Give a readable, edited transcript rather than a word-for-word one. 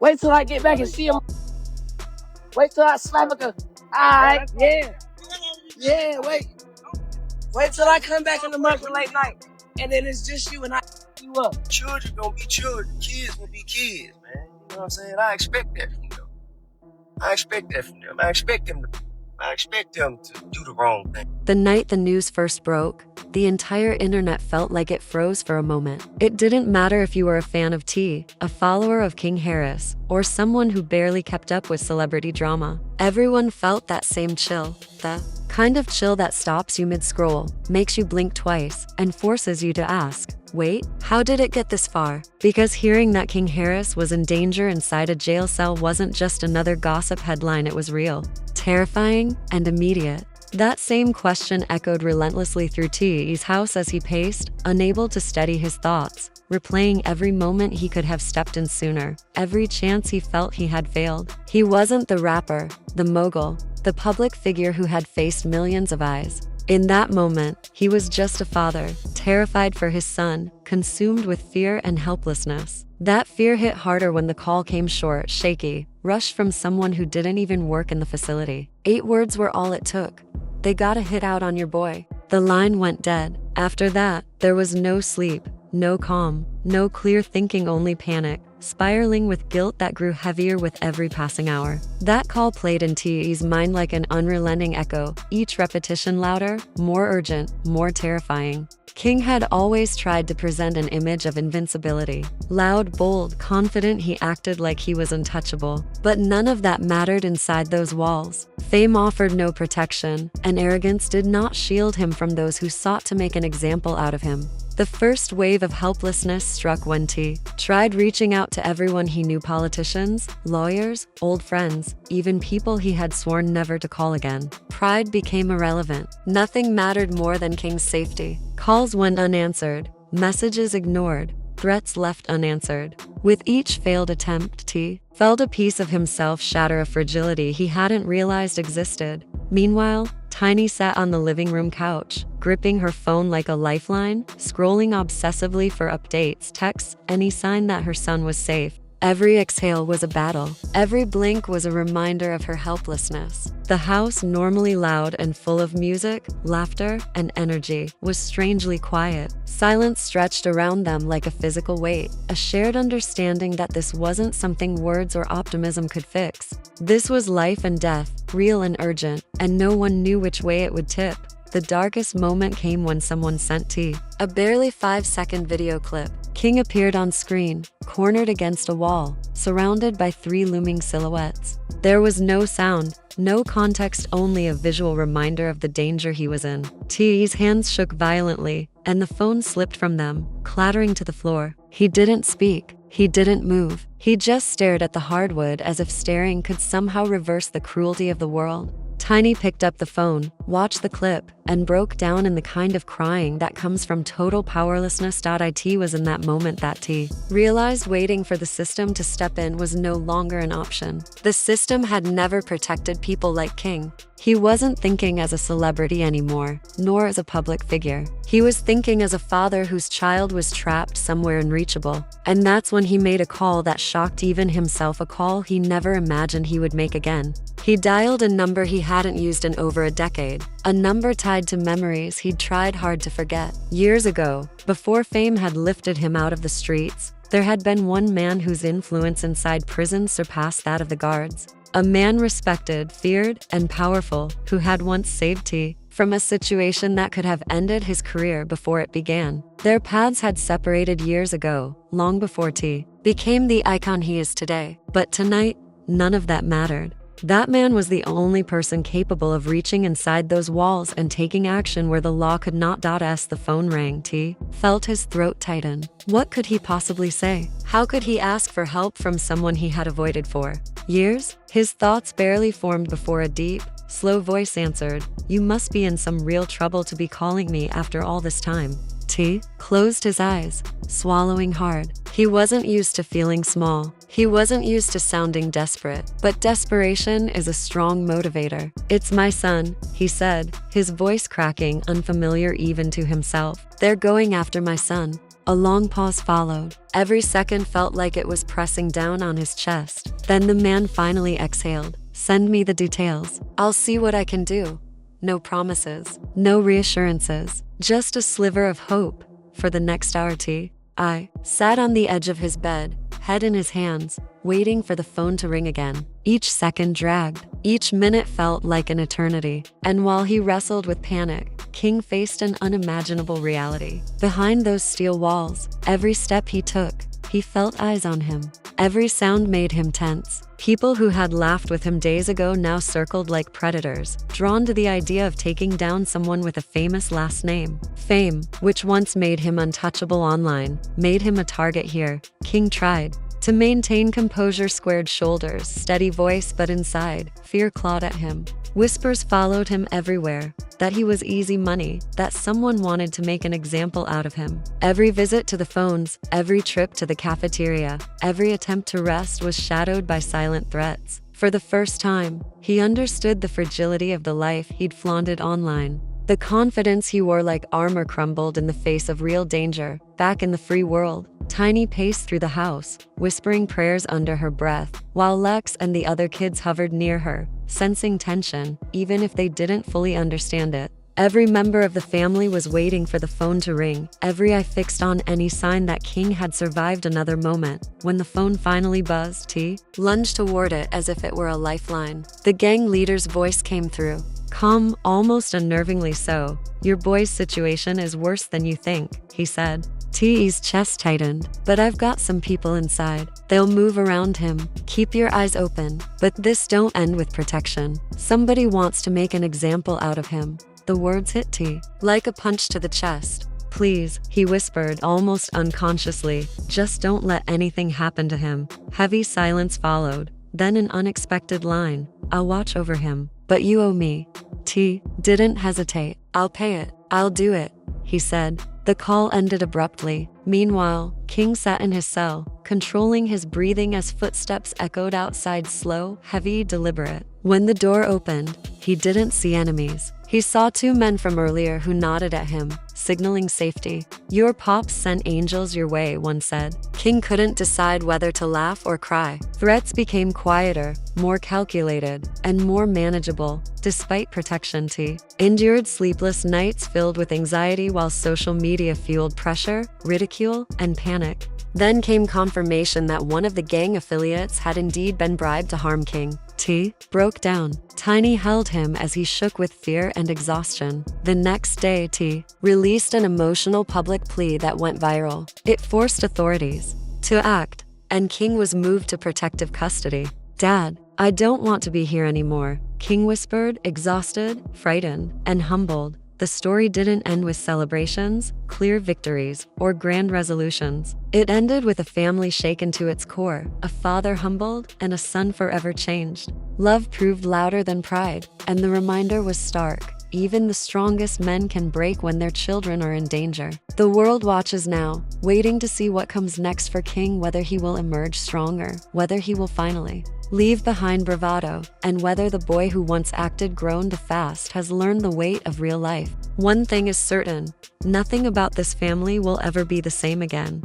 Wait till I get back and see him. Wait till I slap a. Alright, yeah. Yeah, wait. Wait till I come back in the market late night. And then it's just you and I you up. Children gonna be children. Kids gonna be kids, man. You know what I'm saying? I expect that from them. I expect them to do the wrong thing. The night the news first broke, the entire internet felt like it froze for a moment. It didn't matter if you were a fan of T, a follower of King Harris, or someone who barely kept up with celebrity drama. Everyone felt that same chill, the kind of chill that stops you mid-scroll, makes you blink twice, and forces you to ask, wait, how did it get this far? Because hearing that King Harris was in danger inside a jail cell wasn't just another gossip headline, it was real, terrifying, and immediate. That same question echoed relentlessly through T's house as he paced, unable to steady his thoughts, replaying every moment he could have stepped in sooner, every chance he felt he had failed. He wasn't the rapper, the mogul, the public figure who had faced millions of eyes. In that moment, he was just a father, terrified for his son, consumed with fear and helplessness. That fear hit harder when the call came short, shaky, rushed from someone who didn't even work in the facility. 8 words were all it took. They got a hit out on your boy. The line went dead. After that, there was no sleep, no calm, no clear thinking, only panic, spiraling with guilt that grew heavier with every passing hour. That call played in T's mind like an unrelenting echo, each repetition louder, more urgent, more terrifying. King had always tried to present an image of invincibility. Loud, bold, confident, he acted like he was untouchable. But none of that mattered inside those walls. Fame offered no protection, and arrogance did not shield him from those who sought to make an example out of him. The first wave of helplessness struck when T tried reaching out to everyone he knew, politicians, lawyers, old friends, even people he had sworn never to call again. Pride became irrelevant. Nothing mattered more than King's safety. Calls went unanswered, messages ignored, threats left unanswered. With each failed attempt, T felt a piece of himself shatter, a fragility he hadn't realized existed. Meanwhile, Tiny sat on the living room couch, gripping her phone like a lifeline, scrolling obsessively for updates, texts, any sign that her son was safe. Every exhale was a battle. Every blink was a reminder of her helplessness. The house, normally loud and full of music, laughter, and energy, was strangely quiet. Silence stretched around them like a physical weight, a shared understanding that this wasn't something words or optimism could fix. This was life and death, real and urgent, and no one knew which way it would tip. The darkest moment came when someone sent T a barely 5-second video clip. King appeared on screen, cornered against a wall, surrounded by 3 looming silhouettes. There was no sound, no context, only a visual reminder of the danger he was in. T's hands shook violently, and the phone slipped from them, clattering to the floor. He didn't speak. He didn't move. He just stared at the hardwood as if staring could somehow reverse the cruelty of the world. Tiny picked up the phone, watched the clip, and broke down in the kind of crying that comes from total powerlessness. It was in that moment that T realized waiting for the system to step in was no longer an option. The system had never protected people like King. He wasn't thinking as a celebrity anymore, nor as a public figure. He was thinking as a father whose child was trapped somewhere unreachable. And that's when he made a call that shocked even himself, a call he never imagined he would make again. He dialed a number he hadn't used in over a decade, a number tied to memories he'd tried hard to forget. Years ago, before fame had lifted him out of the streets, there had been one man whose influence inside prison surpassed that of the guards. A man respected, feared, and powerful, who had once saved T from a situation that could have ended his career before it began. Their paths had separated years ago, long before T became the icon he is today. But tonight, none of that mattered. That man was the only person capable of reaching inside those walls and taking action where the law could not. As the phone rang, T felt his throat tighten. What could he possibly say? How could he ask for help from someone he had avoided for years? His thoughts barely formed before a deep, slow voice answered, "You must be in some real trouble to be calling me after all this time." T closed his eyes, swallowing hard. He wasn't used to feeling small. He wasn't used to sounding desperate. But desperation is a strong motivator. "It's my son," he said, his voice cracking, unfamiliar even to himself. "They're going after my son." A long pause followed. Every second felt like it was pressing down on his chest. Then the man finally exhaled. Send me the details. I'll see what I can do. No promises, no reassurances, just a sliver of hope. For the next hour, T. I sat on the edge of his bed, head in his hands, waiting for the phone to ring again. Each second dragged. Each minute felt like an eternity. And while he wrestled with panic, King faced an unimaginable reality. Behind those steel walls, every step he took, he felt eyes on him. Every sound made him tense. People who had laughed with him days ago now circled like predators, drawn to the idea of taking down someone with a famous last name. Fame, which once made him untouchable online, made him a target here. King tried to maintain composure, squared shoulders, steady voice, but inside, fear clawed at him. Whispers followed him everywhere, that he was easy money, that someone wanted to make an example out of him. Every visit to the phones, every trip to the cafeteria, every attempt to rest was shadowed by silent threats. For the first time, he understood the fragility of the life he'd flaunted online. The confidence he wore like armor crumbled in the face of real danger. Back in the free world, Tiny paced through the house, whispering prayers under her breath, while Lex and the other kids hovered near her, sensing tension, even if they didn't fully understand it. Every member of the family was waiting for the phone to ring, every eye fixed on any sign that King had survived another moment. When the phone finally buzzed, T lunged toward it as if it were a lifeline. The gang leader's voice came through, calm, almost unnervingly so. Your boy's situation is worse than you think, he said. T's chest tightened. But I've got some people inside. They'll move around him. Keep your eyes open. But this don't end with protection. Somebody wants to make an example out of him. The words hit T like a punch to the chest. Please, he whispered almost unconsciously, just don't let anything happen to him. Heavy silence followed. Then an unexpected line. I'll watch over him. But you owe me. T didn't hesitate. I'll pay it. I'll do it, he said. The call ended abruptly. Meanwhile, King sat in his cell, controlling his breathing as footsteps echoed outside, slow, heavy, deliberate. When the door opened, he didn't see enemies. He saw two men from earlier who nodded at him, signaling safety. Your pops sent angels your way, one said. King couldn't decide whether to laugh or cry. Threats became quieter, more calculated, and more manageable, despite protection. T endured sleepless nights filled with anxiety while social media fueled pressure, ridicule, and panic. Then came confirmation that one of the gang affiliates had indeed been bribed to harm King. T broke down. Tiny held him as he shook with fear and exhaustion. The next day, T released an emotional public plea that went viral. It forced authorities to act, and King was moved to protective custody. Dad, I don't want to be here anymore, King whispered, exhausted, frightened, and humbled. The story didn't end with celebrations, clear victories, or grand resolutions. It ended with a family shaken to its core, a father humbled, and a son forever changed. Love proved louder than pride, and the reminder was stark. Even the strongest men can break when their children are in danger. The world watches now, waiting to see what comes next for King, whether he will emerge stronger, whether he will finally leave behind bravado, and whether the boy who once acted grown to fast has learned the weight of real life. One thing is certain, nothing about this family will ever be the same again.